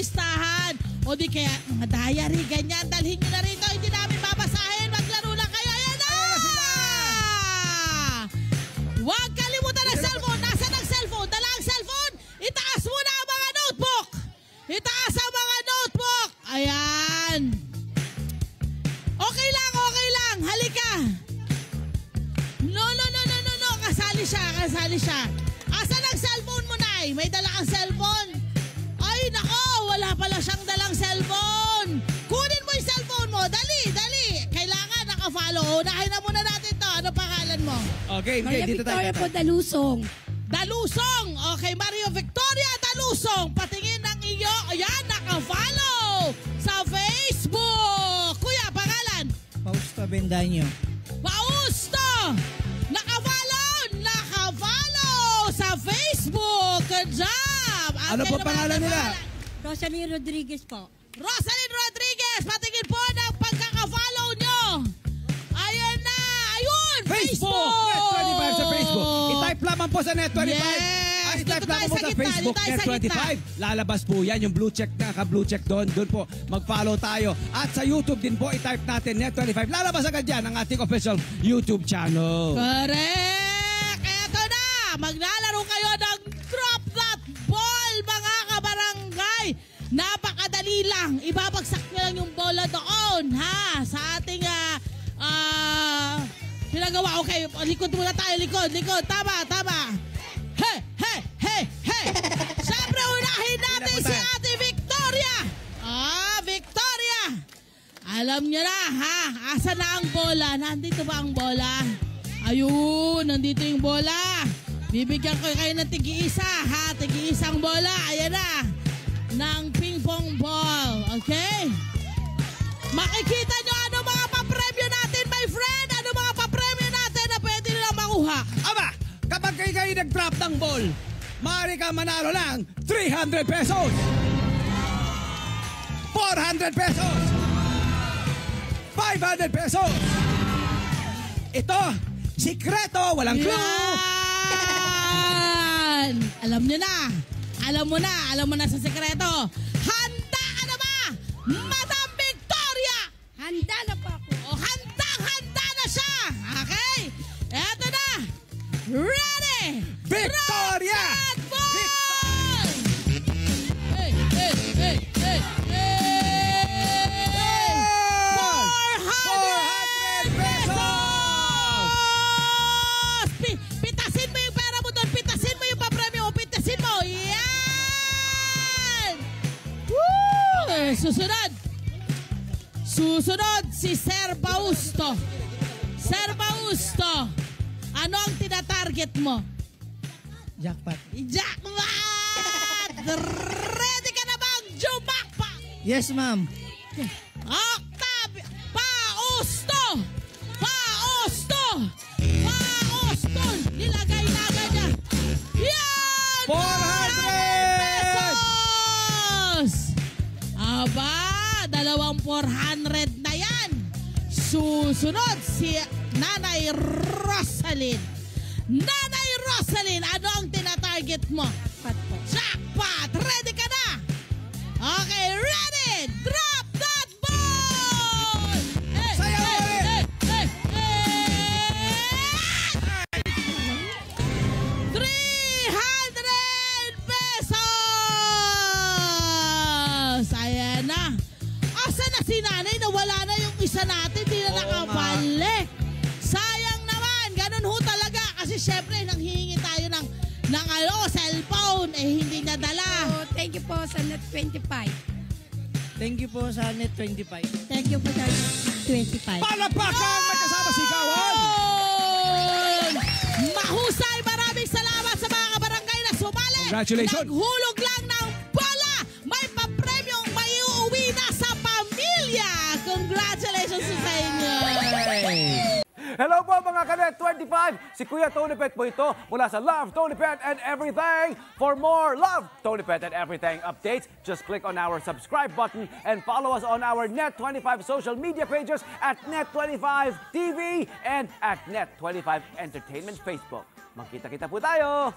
listahan. O di kaya mga diary, ganyan. Dalhin nyo na rito. Hindi namin babasahin. Maglaro lang kayo. Ayan na! Huwag kalimutan ang cellphone. Nasaan ang cellphone? Dala ang cellphone. Itaas mo na ang mga notebook. Itaas ang mga notebook. Ayan. Okay lang, okay lang. Halika. No. Kasali siya. Asan ang cellphone mo, Nay? May dala kang cellphone? Ay, nako. Wala pala siyang dalang cellphone. Kunin mo yung cellphone mo. Dali. Kailangan naka-follow. Unahin na muna natin to. Ano pangalan mo? Okay, dito tayo. Victoria po, Dalusong. Dalusong. Okay, Mario Victoria Dalusong. Patingin ng iyo. Ayan, naka-follow sa Facebook. Kuya, pangalan? Fausto Bendaño. Fausto! Naka-follow sa Facebook. Good job! Ano po pangalan nila? Rosalie Rodriguez po. Rosalie Rodriguez, patingin po ng pagkaka-follow nyo. Ayan na. Ayun, Facebook. Net25 sa Facebook. I-type lamang po sa Net25. Yes. I-type lamang po sa Facebook Net25. Lalabas po yan, yung blue check na, ka-blue check doon. Doon po, mag-follow tayo. At sa YouTube din po, i-type natin Net25. Lalabas agad yan ang ating official YouTube channel. Correct. Eto na. Maglalaro kayo ng Drop That Ball, mga kabarangay. Napakadali lang. Ibabagsak nyo lang yung bola doon, ha? Sa ating pinagawa. Okay, likod muna tayo. Likod. Tama. Hey. Siyempre, unahin natin si Ate Victoria. Victoria. Alam nyo na, ha? Asa na ang bola? Nandito ba ang bola? Ayun, nandito yung bola. Bibigyan ko kayo ng tig-iisa, ha? Tig-iisang bola. Ayan na. Ng ping-pong ball. Okay? Makikita nyo ano mga papremyo natin, my friend. Ano mga papremyo natin na pwede nila makuha. Aba, kapag kayo nag-drop ng ball, maaari ka manalo ng 300 pesos, 400 pesos, 500 pesos. Ito, sikreto, walang clue. Yan! Alam nyo na. Alam mo na sa sekreto. Handa ka na ba, Madam Victoria? Handa na po ako. O, handa na siya. Okay? Eto na. Ready? Victoria! Drop that ball! Hey! 400 pesos! Pitasin mo yung pera mo doon. Pitasin mo yung papremyo mo. Pitasin mo. Yan! Woo! Susunod si Sir Fausto. Sir Fausto, ano ang tinatarget mo? Jackpot. Jackpot! Ready ka na bang jumakpot? Yes, ma'am. Octavio! Fausto! Nilagay na agad niya. Yan! 400 pesos! Aba, dalawang 400 na yan. Susunod si Nanay Rosaline. Nanay Rosaline, ano ang tinatarget mo? Jackpot! Ready ka na? Okay, ready! Drop that ball! Sayaw ulit! 300 pesos! Ayan na. Asa na si Nanay? Nawala na yung isa natin. Di na nakabalik. Sayang naman. Ganun ho talaga. Kasi syempre, nanghihingi tayo ng cellphone. Hindi nadala. So, thank you po sa Net25. Thank you po sa Net25. Thank you po sa Net25. Palapakan! May kasama sigawan! Mahusay! Maraming salamat sa mga kabarangay na sumali. Congratulations! Naghulog lang ng bola. May papremyong may uuwi na sa pamilya. Congratulations sa inyo. Hello po mga Kanet 25! Si Kuya Tony Pet po ito mula sa Love, Tony Pet and Everything. For more Love, Tony Pet and Everything updates, just click on our subscribe button and follow us on our Net25 social media pages at Net25 TV and at Net25 Entertainment Facebook. Magkita-kita po tayo!